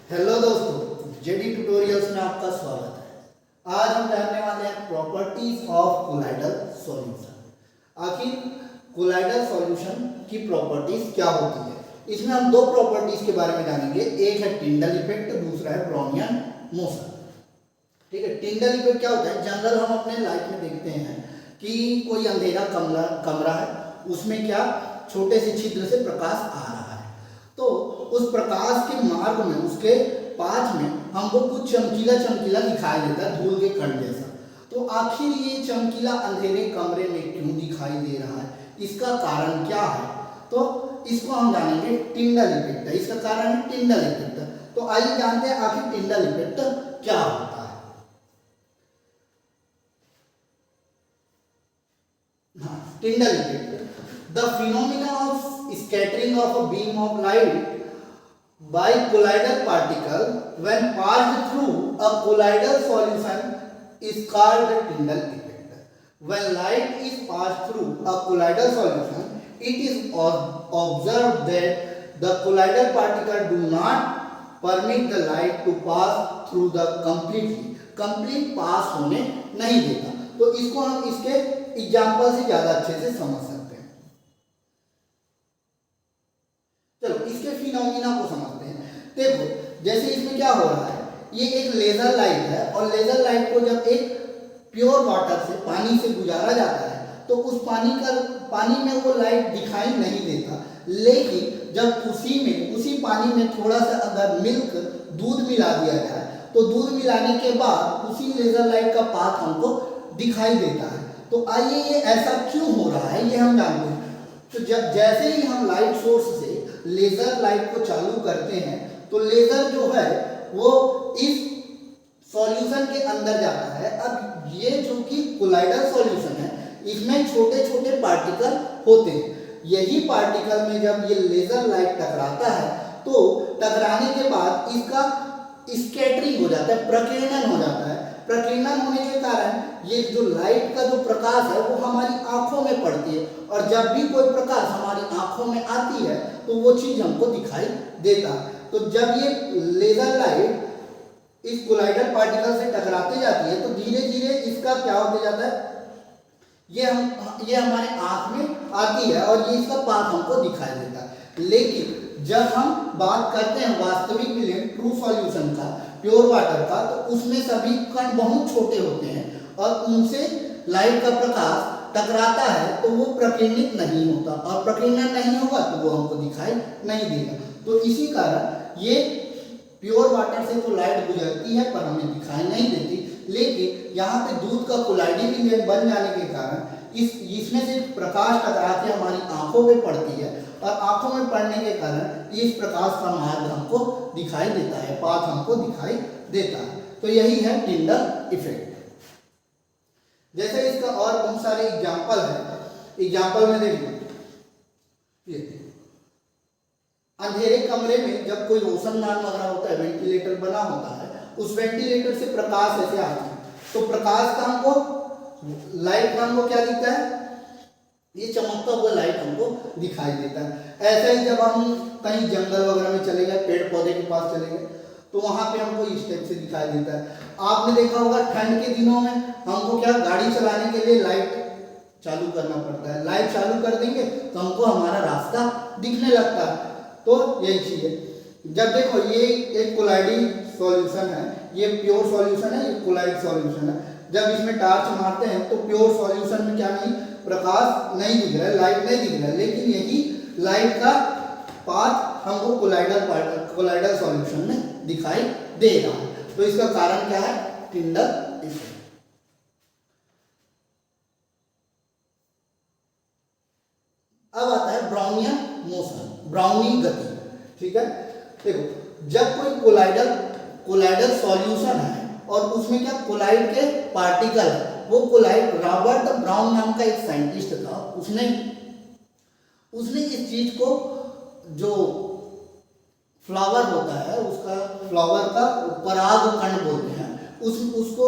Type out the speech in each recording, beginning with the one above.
Hello दोस्तों, JD tutorials में आपका स्वागत है। आज हम जानने वाले हैं प्रॉपर्टीज ऑफ कोलाइडल सॉल्यूशन। आखिर कोलाइडल सॉल्यूशन की प्रॉपर्टीज क्या होती है? इसमें हम दो प्रॉपर्टीज के बारे में जानेंगे। एक है टिंडल इफेक्ट, दूसरा है ब्राउनियन मोशन। ठीक है, टिंडल इफेक्ट क्या होता है? जनरल हम अपने लाइफ में देखते हैं कि कोई अंधेरा कमरा है, उसमें क्या छोटे से छिद्र से प्रकाश आ रहा है, तो उस प्रकाश के मार्ग में, उसके पाथ में हमको कुछ चमकीला चमकीला दिखाई देता है, धूल के कण जैसा। तो आखिर ये चमकीला अंधेरे कमरे में क्यों दिखाई दे रहा है, इसका कारण क्या है? तो इसको हम जानेंगे टिंडल इफेक्ट। इसका कारण है टिंडल इफेक्ट। तो आइए जानते हैं आखिर टिंडल इफेक्ट क्या होता है। Tyndall effect, the phenomena of scattering of a beam of light by colloidal particle when passed through a colloidal solution is called the Tyndall effect. When light is passed through a colloidal solution, it is observed that the colloidal particle do not permit the light to pass through the complete pass होने नहीं देता। तो इसको हम इसके example से ज्यादा अच्छे से समझ सकते हैं। चलो इसके फिनोमिना को समझते हैं। देखो, जैसे इसमें क्या हो रहा है, ये एक लेजर लाइट है और लेजर लाइट को जब एक प्योर वाटर से, पानी से गुजारा जाता है, तो उस पानी में वो लाइट दिखाई नहीं देता। लेकिन जब उसी पानी में थोड़ा सा अगर मिल्क, दूध मिला दिया जाए, तो दूध मिलाने के बाद उसी लेजर लाइट का पाथ हमको दिखाई देता है। तो आइए ये ऐसा क्यों हो रहा है, ये हम जानते हैं। तो जब जैसे ही हम लाइट सोर्स से लेजर लाइट को चालू करते हैं, तो लेजर जो है वो इस सॉल्यूशन के अंदर जाता है। अब ये जो कि कोलाइडल सॉल्यूशन है, इसमें छोटे छोटे पार्टिकल होते हैं। यही पार्टिकल में जब ये लेजर लाइट टकराता है, तो टकराने के बाद इसका स्कैटरिंग हो जाता है, प्रकीर्णन हो जाता है। प्रकीर्णन होने के कारण ये जो लाइट का जो प्रकाश है वो हमारी आंखों में पड़ती है, और जब भी कोई प्रकाश हमारी आंखों में आती है तो वो चीज हमको दिखाई देता है। तो जब ये लेजर लाइट इस कोलाइडल पार्टिकल से टकराते जाती है, तो धीरे धीरे इसका क्या होते जाता है, ये हमारे आंख में आती है और ये इसका पाथ हमको दिखाई देता है। लेकिन जब हम बात करते हैं वास्तविक में ट्रू सॉल्यूशन का, प्योर वाटर का, तो उसमें सभी कण बहुत छोटे होते हैं और उनसे लाइट का प्रकाश टकराता है, तो वो प्रकीर्णित नहीं होता, और प्रकीर्णन नहीं होगा तो वो हमको दिखाई नहीं देगा। तो इसी कारण ये प्योर वाटर से तो लाइट गुजरती है पर हमें दिखाई नहीं देती। लेकिन यहाँ पे दूध का कोलाइडिक इलेक्ट्रॉन बन जाने के कारण इसमें से प्रकाश टकरा के हमारी आंखों में पड़ती है, और आंखों में पड़ने के कारण इस प्रकाश का मार्ग हमको दिखाई देता है, पाथ हमको दिखाई देता है। तो यही है टिंडल इफेक्ट। जैसे इसका और बहुत सारे एग्जाम्पल है। एग्जाम्पल में देखिए, अंधेरे कमरे में जब कोई रोशनदान वगैरह होता है, वेंटिलेटर बना होता है, उस वेंटिलेटर से प्रकाश ऐसे आता है, तो प्रकाश का हमको, लाइट का हमको क्या दिखता है, ये चमकता हुआ लाइट हमको दिखाई देता है। ऐसा ही जब हम कहीं जंगल वगैरह में चले गए, पेड़ पौधे के पास चले गए, तो वहां पे हमको इस टाइप से दिखाई देता है। आपने देखा होगा ठंड के दिनों में हमको क्या, गाड़ी चलाने के लिए लाइट चालू करना पड़ता है। लाइट चालू कर देंगे तो हमको हमारा रास्ता दिखने लगता है। तो यही चीज है। जब देखो, ये एक कोलाइडल सॉल्यूशन है, ये प्योर सॉल्यूशन है, ये कोलाइड सॉल्यूशन है। जब इसमें टॉर्च मारते हैं तो प्योर सॉल्यूशन में क्या नहीं, प्रकाश नहीं दिख रहा है, लाइट नहीं दिख रहा है, लेकिन यही लाइट का पाथ हमको कोलाइडल सॉल्यूशन में दिखाई दे रहा है। तो इसका कारण क्या है, टिंडल इफेक्ट। अब आता है ब्राउनियन मोशन, ब्राउनी गति। ठीक है, देखो, जब कोई कोलाइडल सॉल्यूशन है और उसमें क्या कोलाइड के पार्टिकल है, वो कोलाइड, रॉबर्ट ब्राउन नाम का एक साइंटिस्ट था, उसने इस चीज को, जो फ्लावर होता है उसका, फ्लावर का पराग कण बोलते हैं, उसको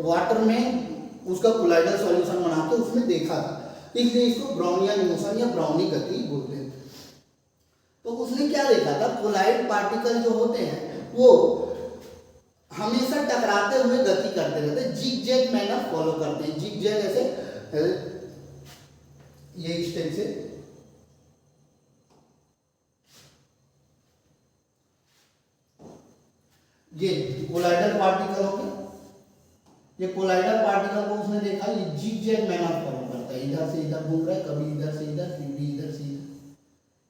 वाटर में उसका कोलाइडल सॉल्यूशन बना के उसमें देखा था, इसलिए इसको ब्राउनियन मोशन या ब्राउनी गति बोलते हैं। तो उसने क्या देखा था, कोलाइड पार्टिकल जो होते हैं वो हमेशा टकराते हुए गति करते रहते हैं, जिग जैग मैनर फॉलो करते हैं। जिग जैग ऐसे ये इस टाइप से ये कोलाइडल पार्टिकल हो गया, ये कोलाइडल पार्टिकल को उसने देखा ये जिग जैग मैनर फॉलो करता है, इधर से इधर घूम रहा है, कभी इधर से इधर, कभी इधर से इधर।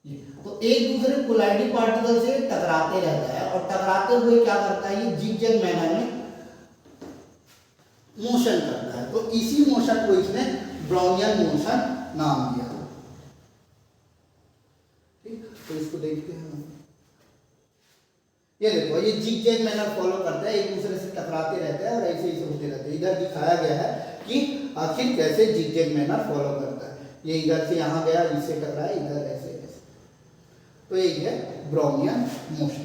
ये तो एक दूसरे कोलाइडल पार्टिकल से टकराते रहता है और टकराते हुए क्या करता है, ये जिग जैग मैनर में मोशन करता है। तो इसी मोशन को इसने ब्राउनियन मोशन नाम दिया। ठीक, तो इसको देखते हैं। ये देखो ये जिग जैग मैनर फॉलो करता है, एक दूसरे से टकराते रहते हैं और ऐसे ही होते रहते हैं। इधर दिखाया गया है कि आखिर कैसे जिग जैग मैनर फॉलो करता है। ये इधर से यहाँ गया, इससे टकराया, इधर ऐसे ऐसे। तो ये है ब्राउनियन मोशन।